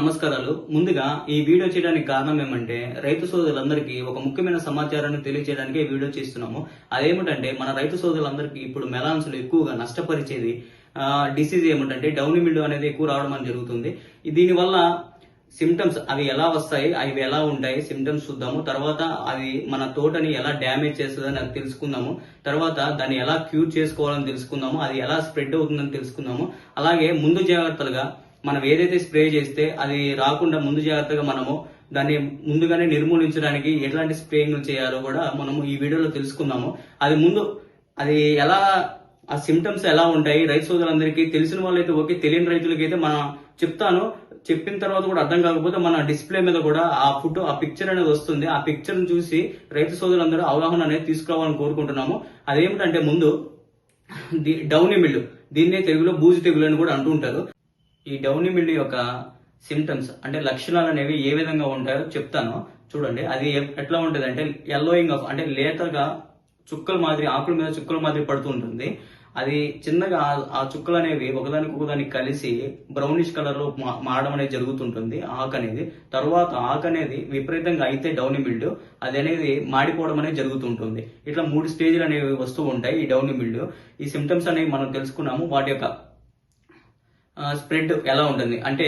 నమస్కారాలు. ముందుగా ఈ వీడియో చేయడానికి కారణం ఏమంటే రైతు సోదరులందరికీ ఒక ముఖ్యమైన సమాచారాన్ని తెలియజేయడానికి ఈ వీడియో చేస్తున్నాము. అదేమిటంటే మన రైతు సోదరులందరికీ ఇప్పుడు మెలాన్స్లు ఎక్కువగా నష్టపరిచేది డిసీజ్ ఏమిటంటే డౌనీ మిల్డ్యూ అనేది ఎక్కువ రావడం అని జరుగుతుంది. దీనివల్ల సిమ్టమ్స్ అవి ఎలా వస్తాయి, అవి ఎలా ఉంటాయి సిమ్టమ్స్ చూద్దాము. తర్వాత అది మన తోటని ఎలా డ్యామేజ్ చేస్తుందని అది తెలుసుకుందాము. తర్వాత దాన్ని ఎలా క్యూర్ చేసుకోవాలని తెలుసుకుందాము. అది ఎలా స్ప్రెడ్ అవుతుందని తెలుసుకుందాము. అలాగే ముందు జాగ్రత్తలుగా మనం ఏదైతే స్ప్రే చేస్తే అది రాకుండా ముందు జాగ్రత్తగా మనము దాన్ని ముందుగానే నిర్మూలించడానికి ఎట్లాంటి స్ప్రేయింగ్ చేయాలో కూడా మనము ఈ వీడియోలో తెలుసుకుందాము. అది ఎలా ఆ సిమ్టమ్స్ ఎలా ఉంటాయి రైతు సోదరులందరికీ తెలిసిన వాళ్ళైతే ఓకే, తెలియని రైతులకైతే మనం చెప్తాను. చెప్పిన తర్వాత కూడా అర్థం కాకపోతే మన డిస్ప్లే మీద కూడా ఆ పిక్చర్ అనేది వస్తుంది. ఆ పిక్చర్ ను చూసి రైతు సోదరులందరూ అవగాహన అనేది తీసుకురావాలని కోరుకుంటున్నాము. అదేమిటంటే ముందు డౌనీ మిల్డ్యూ, దీన్నే తెలుగులో బూజు తెగులు అని కూడా అంటూ ఉంటారు. ఈ డౌనీ మిల్డ్యూ యొక్క సిమ్టమ్స్ అంటే లక్షణాలు అనేవి ఏ విధంగా ఉంటాయో చెప్తాను చూడండి. అది ఎట్లా ఉంటుంది అంటే ఎల్లోయింగ్ ఆఫ్ అంటే లేతగా చుక్కల మాదిరి, ఆకుల మీద చుక్కల మాదిరి పడుతూ ఉంటుంది. అది చిన్నగా ఆ చుక్కలు అనేవి ఒకదానికి కలిసి బ్రౌనిష్ కలర్ లో మారడం అనేది జరుగుతుంటుంది ఆకు అనేది. తర్వాత ఆకు అనేది విపరీతంగా అయితే డౌనీ మిల్డ్యూ అది అనేది మాడిపోవడం అనేది జరుగుతుంటుంది. ఇట్లా 3 స్టేజ్లు అనేవి వస్తూ ఉంటాయి ఈ డౌనీ మిల్డ్యూ. ఈ సిమ్టమ్స్ అనేవి మనం తెలుసుకున్నాము. వాటి యొక్క స్ప్రెడ్ ఎలా ఉంటుంది అంటే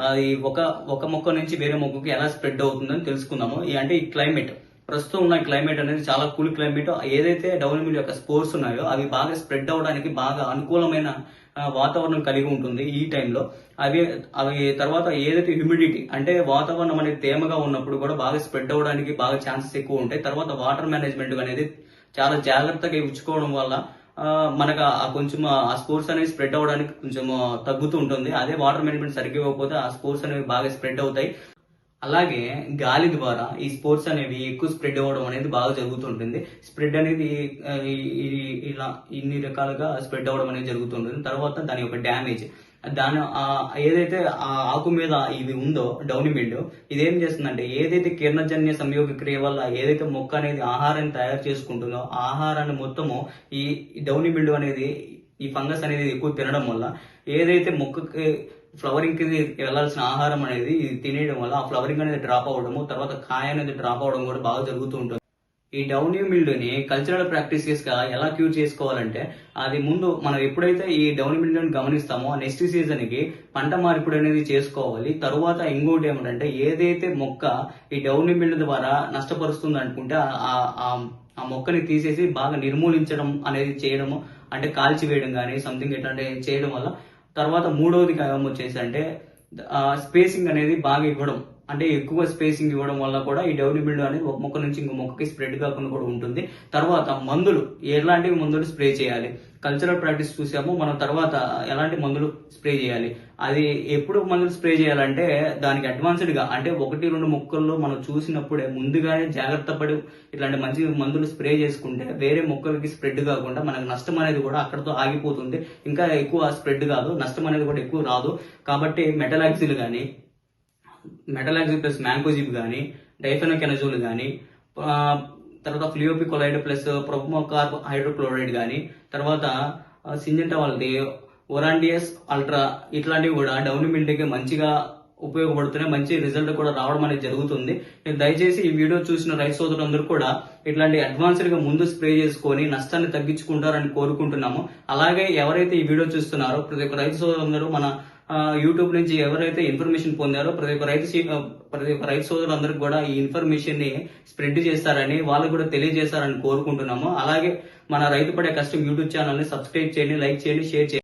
అది ఒక మొక్క నుంచి వేరే మొక్కకి ఎలా స్ప్రెడ్ అవుతుందని తెలుసుకుందాము. అంటే ఈ క్లైమేట్, ప్రస్తుతం ఉన్న క్లైమేట్ అనేది చాలా కూల్ క్లైమేట్. ఏదైతే డౌనీ మిల్డ్యూ యొక్క స్పోర్స్ ఉన్నాయో అవి బాగా స్ప్రెడ్ అవడానికి బాగా అనుకూలమైన వాతావరణం కలిగి ఉంటుంది ఈ టైంలో. అవి తర్వాత ఏదైతే హ్యూమిడిటీ అంటే వాతావరణం అనేది తేమగా ఉన్నప్పుడు కూడా బాగా స్ప్రెడ్ అవడానికి బాగా ఛాన్సెస్ ఎక్కువ ఉంటాయి. తర్వాత వాటర్ మేనేజ్మెంట్ అనేది చాలా జాగ్రత్తగా ఇచ్చుకోవడం వల్ల మనకు కొంచెం ఆ స్పోర్స్ అనేవి స్ప్రెడ్ అవడానికి కొంచెం తగ్గుతూ ఉంటుంది. అదే వాటర్ మేనేజ్మెంట్ సరిగ్గా ఇవ్వకపోతే ఆ స్పోర్స్ అనేవి బాగా స్ప్రెడ్ అవుతాయి. అలాగే గాలి ద్వారా ఈ స్పోర్స్ అనేవి ఎక్కువ స్ప్రెడ్ అవ్వడం అనేది బాగా జరుగుతుంటుంది. స్ప్రెడ్ అనేది ఇలా ఇన్ని రకాలుగా స్ప్రెడ్ అవ్వడం అనేది జరుగుతుంటుంది. తర్వాత దాని యొక్క డ్యామేజ్, ఏదైతే ఆ ఆకు మీద ఇది ఉందో డౌనీ మిల్డ్యూ, ఇదేం చేస్తుందంటే ఏదైతే కిరణజన్య సంయోగ క్రియ వల్ల ఏదైతే మొక్క అనేది ఆహారాన్ని తయారు చేసుకుంటుందో ఆ ఆహారాన్ని మొత్తము ఈ డౌనీ మిల్డ్యూ అనేది, ఈ ఫంగస్ అనేది ఎక్కువ తినడం వల్ల ఏదైతే మొక్కకి ఫ్లవరింగ్ కి వెళ్లాల్సిన ఆహారం అనేది తినేయడం వల్ల ఆ ఫ్లవరింగ్ అనేది డ్రాప్ అవ్వడము, తర్వాత కాయ అనేది డ్రాప్ అవ్వడం కూడా బాగా జరుగుతూ ఉంటుంది. ఈ డౌనీ మిల్డ్యూని కల్చరల్ ప్రాక్టీసెస్ గా ఎలా క్యూర్ చేసుకోవాలంటే అది ముందు మనం ఎప్పుడైతే ఈ డౌనీ మిల్డ్యూని గమనిస్తామో నెక్స్ట్ సీజన్ కి పంట మార్పిడి అనేది చేసుకోవాలి. తరువాత ఇంకోటి ఏమిటంటే ఏదైతే మొక్క ఈ డౌనీ మిల్డ్యూ ద్వారా నష్టపరుస్తుంది అనుకుంటే ఆ మొక్కని తీసేసి బాగా నిర్మూలించడం అనేది చేయడము, అంటే కాల్చివేయడం కానీ సంథింగ్ ఎట్లాంటి చేయడం వల్ల. తర్వాత మూడవది వచ్చేసి అంటే స్పేసింగ్ అనేది బాగా ఇవ్వడం, అంటే ఎక్కువ స్పేసింగ్ ఇవ్వడం వల్ల కూడా ఈ డౌనీ మిల్డ్యూ అనేది ఒక మొక్క నుంచి ఇంకో మొక్కకి స్ప్రెడ్ కాకుండా కూడా ఉంటుంది. తర్వాత మందులు, ఎలాంటి మందులు స్ప్రే చేయాలి, కల్చరల్ ప్రాక్టీస్ చూసాము మనం. తర్వాత ఎలాంటి మందులు స్ప్రే చేయాలి, అది ఎప్పుడు మందులు స్ప్రే చేయాలంటే దానికి అడ్వాన్స్డ్ గా అంటే 1-2 మొక్కల్లో మనం చూసినప్పుడే ముందుగానే జాగ్రత్త పడి ఇట్లాంటి మంచి మందులు స్ప్రే చేసుకుంటే వేరే మొక్కలకి స్ప్రెడ్ కాకుండా మనకు నష్టం అనేది కూడా అక్కడతో ఆగిపోతుంది. ఇంకా ఎక్కువ స్ప్రెడ్ కాదు, నష్టం అనేది కూడా ఎక్కువ రాదు. కాబట్టి మెటలాక్సిల్ ప్లస్ మ్యాంకోజిబ్ కానీ, డైఫెనోకెనజోల్ కానీ, తర్వాత ఫ్లియోపికొలైడ్ ప్లస్ ప్రొపమోకార్బ్ హైడ్రోక్లోరైడ్ కానీ, తర్వాత సింజెంటా వాళ్ళది ఒరాండియస్ అల్ట్రా, ఇట్లాంటివి కూడా డౌనీ మిల్డ్యూకి మంచిగా ఉపయోగపడుతున్నాయి. మంచి రిజల్ట్ కూడా రావడం అనేది జరుగుతుంది. దయచేసి ఈ వీడియో చూసిన రైతు సోదరులందరూ కూడా ఇట్లాంటి అడ్వాన్స్డ్ గా ముందు స్ప్రే చేసుకొని నష్టాన్ని తగ్గించుకుంటారని కోరుకుంటున్నాము. అలాగే ఎవరైతే ఈ వీడియో చూస్తున్నారో ప్రతి ఒక్క రైతు సోదరులందరూ మన యూట్యూబ్ నుంచి ఎవరైతే ఇన్ఫర్మేషన్ పొందారో ప్రతి ఒక్క రైతు సోదరులందరికీ కూడా ఈ ఇన్ఫర్మేషన్ ని స్ప్రెడ్ చేస్తారని, వాళ్ళకు కూడా తెలియజేస్తారని కోరుకుంటున్నాము. అలాగే మన రైతు పడే కష్టం యూట్యూబ్ ఛానల్ ని సబ్స్క్రైబ్ చేయండి, లైక్ చేయండి, షేర్ చేయండి.